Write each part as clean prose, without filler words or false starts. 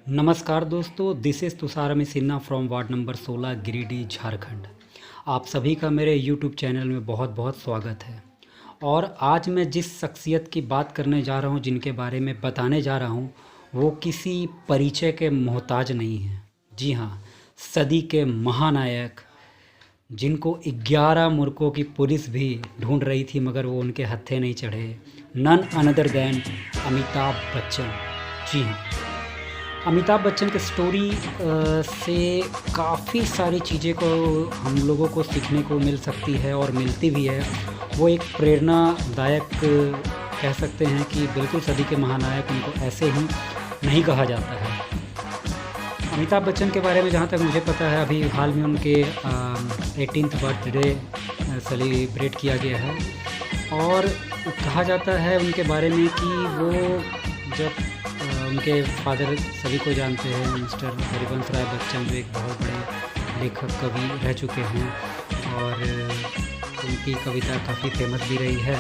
नमस्कार दोस्तों, this is Tushar Sinha from ward number 16 Giridih Jharkhand. आप सभी का मेरे यूट्यूब चैनल में बहुत बहुत स्वागत है। और आज मैं जिस शख्सियत की बात करने जा रहा हूँ, जिनके बारे में बताने जा रहा हूँ, वो किसी परिचय के मोहताज नहीं हैं। जी हाँ, सदी के महानायक, जिनको 11 मुल्कों की पुलिस भी ढूंढ रही थी मगर वो उनके हत्थे नहीं चढ़े। None other than Amitabh Bachchan. जी हाँ, अमिताभ बच्चन की स्टोरी से काफ़ी सारी चीज़ें को हम लोगों को सीखने को मिल सकती है और मिलती भी है। वो एक प्रेरणादायक कह सकते हैं कि बिल्कुल सदी के महानायक, उनको ऐसे ही नहीं कहा जाता है। अमिताभ बच्चन के बारे में जहाँ तक मुझे पता है, अभी हाल में उनके 18th बर्थडे सेलिब्रेट किया गया है। और कहा जाता है उनके बारे में कि वो जब उनके फादर सभी को जानते हैं, मिस्टर हरिवंश राय बच्चन, जो एक बहुत बड़े लेखक कवि रह चुके हैं और उनकी कविता काफ़ी फेमस भी रही है।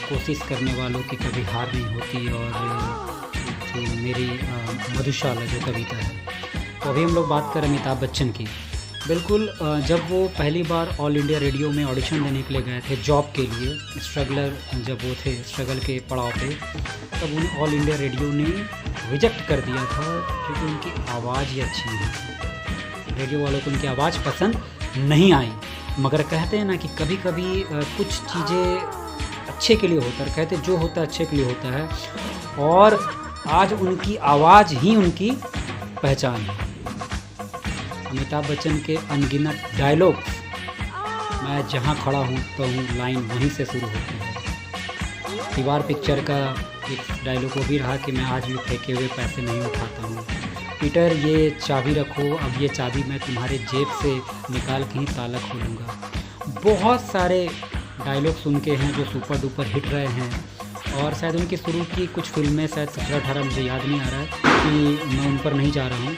कोशिश करने वालों की कभी हार नहीं होती, और मेरी मधुशाला जो कविता है। तो अभी हम लोग बात करें अमिताभ बच्चन की। बिल्कुल, जब वो पहली बार ऑल इंडिया रेडियो में ऑडिशन देने के लिए गए थे जॉब के लिए, स्ट्रगलर जब वो थे, स्ट्रगल के पड़ाव पे, तब उन्हें ऑल इंडिया रेडियो ने रिजेक्ट कर दिया था क्योंकि उनकी आवाज़ ही अच्छी नहीं थी। रेडियो वालों को उनकी आवाज़ पसंद नहीं आई। मगर कहते हैं ना कि कभी कभी कुछ चीज़ें अच्छे के लिए होता है, कहते जो होता है अच्छे के लिए होता है। और आज उनकी आवाज़ ही उनकी पहचान है। अमिताभ बच्चन के अनगिनत डायलॉग, मैं जहाँ खड़ा हूँ तो हूँ, लाइन वहीं से शुरू होती है। दीवार पिक्चर का एक डायलॉग वो भी रहा कि मैं आज भी फेंके हुए पैसे नहीं उठाता हूँ। पीटर, ये चाबी रखो, अब ये चाबी मैं तुम्हारे जेब से निकाल के ही ताला खोलूँगा। बहुत सारे डायलॉग्स उनके हैं जो सुपर डुपर हिट रहे हैं। और शायद उनकी शुरू की कुछ फिल्में, शायद 17-18, मुझे याद नहीं आ रहा है कि मैं उन पर नहीं जा रहा हूँ,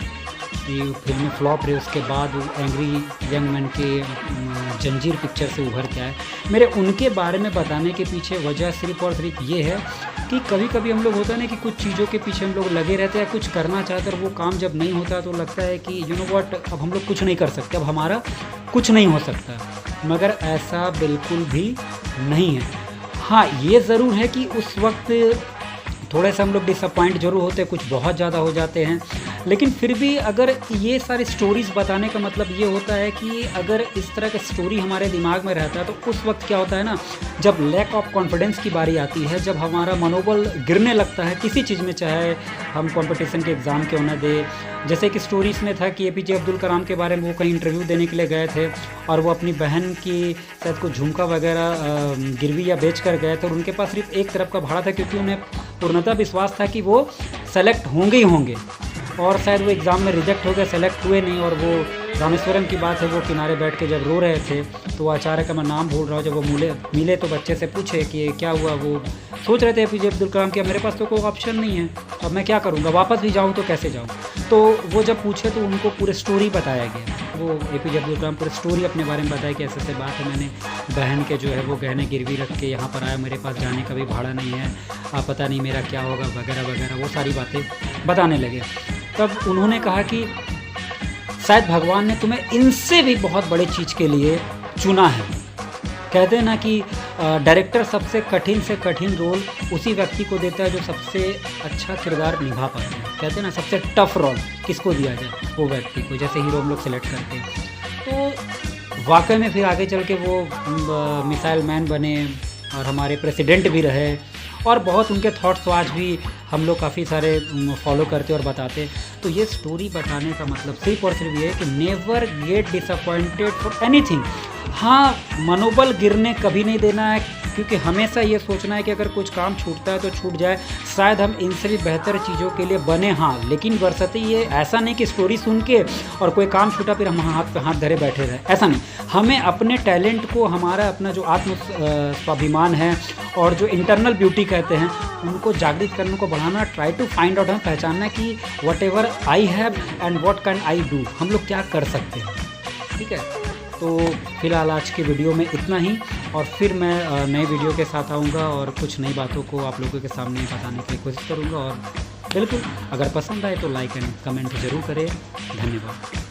कि फिल्में फ्लॉप रही। उसके बाद एंग्री यंग मैन के जंजीर पिक्चर से उभर के आए। मेरे उनके बारे में बताने के पीछे वजह सिर्फ और सिर्फ ये है कि कभी कभी हम लोग होता है ना कि कुछ चीज़ों के पीछे हम लोग लगे रहते हैं, कुछ करना चाहते हैं, वो काम जब नहीं होता तो लगता है कि यू नो व्हाट, अब हम लोग कुछ नहीं कर सकते, अब हमारा कुछ नहीं हो सकता। मगर ऐसा बिल्कुल भी नहीं है। हाँ, ये ज़रूर है कि उस वक्त थोड़े से हम लोग डिसअपॉइंट जरूर होते हैं, कुछ बहुत ज़्यादा हो जाते हैं। लेकिन फिर भी अगर ये सारी स्टोरीज़ बताने का मतलब ये होता है कि अगर इस तरह का स्टोरी हमारे दिमाग में रहता है तो उस वक्त क्या होता है ना, जब लैक ऑफ कॉन्फिडेंस की बारी आती है, जब हमारा मनोबल गिरने लगता है किसी चीज़ में, चाहे हम कंपटीशन के एग्ज़ाम क्यों ना दे। जैसे कि स्टोरीज़ में था कि APJ अब्दुल कलाम के बारे में, वो कहीं इंटरव्यू देने के लिए गए थे और वो अपनी बहन की शायद को झुमका वगैरह गिरवी या बेच कर गए थे, और उनके पास सिर्फ एक तरफ का भाड़ा था क्योंकि उन्हें पूर्णतः विश्वास था कि वो सेलेक्ट होंगे ही होंगे। और शायद वो एग्ज़ाम में रिजेक्ट हो गए, सेलेक्ट हुए नहीं। और वो रामेश्वरम की बात है, वो किनारे बैठ के जब रो रहे थे तो वो अचानक, मैं नाम भूल रहा हूँ, जब वो मिले तो बच्चे से पूछे कि क्या हुआ। वो सोच रहे थे APJ अब्दुल कलाम कि मेरे पास तो कोई ऑप्शन नहीं है, अब मैं क्या करूँगा, वापस भी जाऊँ तो कैसे जाऊँ। तो वो जब पूछे तो उनको पूरी स्टोरी बताया गया। वो APJ अब्दुल कलाम पूरी स्टोरी अपने बारे में बताया कि ऐसे ऐसे बात है, मैंने बहन के जो है वो गहने गिरवी रख के यहाँ पर आया, मेरे पास जाने का भी भाड़ा नहीं है, आप पता नहीं मेरा क्या होगा, वगैरह वगैरह, वो सारी बातें बताने लगे। तब उन्होंने कहा कि शायद भगवान ने तुम्हें इनसे भी बहुत बड़े चीज़ के लिए चुना है। कहते हैं ना कि डायरेक्टर सबसे कठिन से कठिन रोल उसी व्यक्ति को देता है जो सबसे अच्छा किरदार निभा पाता है। कहते हैं ना, सबसे टफ रोल किसको दिया जाए, वो व्यक्ति को, जैसे हीरो हम लोग सेलेक्ट करते हैं। तो वाकई में फिर आगे चल के वो मिसाइल मैन बने और हमारे प्रेसिडेंट भी रहे, और बहुत उनके थॉट्स तो आज भी हम लोग काफ़ी सारे फॉलो करते और बताते। तो ये स्टोरी बताने का मतलब सिर्फ और सिर्फ ये है कि never get disappointed for anything. हाँ, मनोबल गिरने कभी नहीं देना है, क्योंकि हमेशा ये सोचना है कि अगर कुछ काम छूटता है तो छूट जाए, शायद हम इनसे भी बेहतर चीज़ों के लिए बने। हाँ, लेकिन बरसते ये ऐसा नहीं कि स्टोरी सुन के और कोई काम छूटा फिर हम हाथ पे हाथ धरे बैठे रहे, ऐसा नहीं। हमें अपने टैलेंट को, हमारा अपना जो आत्म स्वाभिमान है और जो इंटरनल ब्यूटी कहते हैं, उनको जागृत करने को बढ़ाना, ट्राई टू फाइंड आउट, हमें पहचानना कि what ever I have and what can I do, हम लोग क्या कर सकते हैं। ठीक है, तो फिलहाल आज की वीडियो में इतना ही, और फिर मैं नए वीडियो के साथ आऊँगा और कुछ नई बातों को आप लोगों के सामने बताने की कोशिश करूँगा। और बिल्कुल, अगर पसंद आए तो लाइक एंड कमेंट ज़रूर करें। धन्यवाद।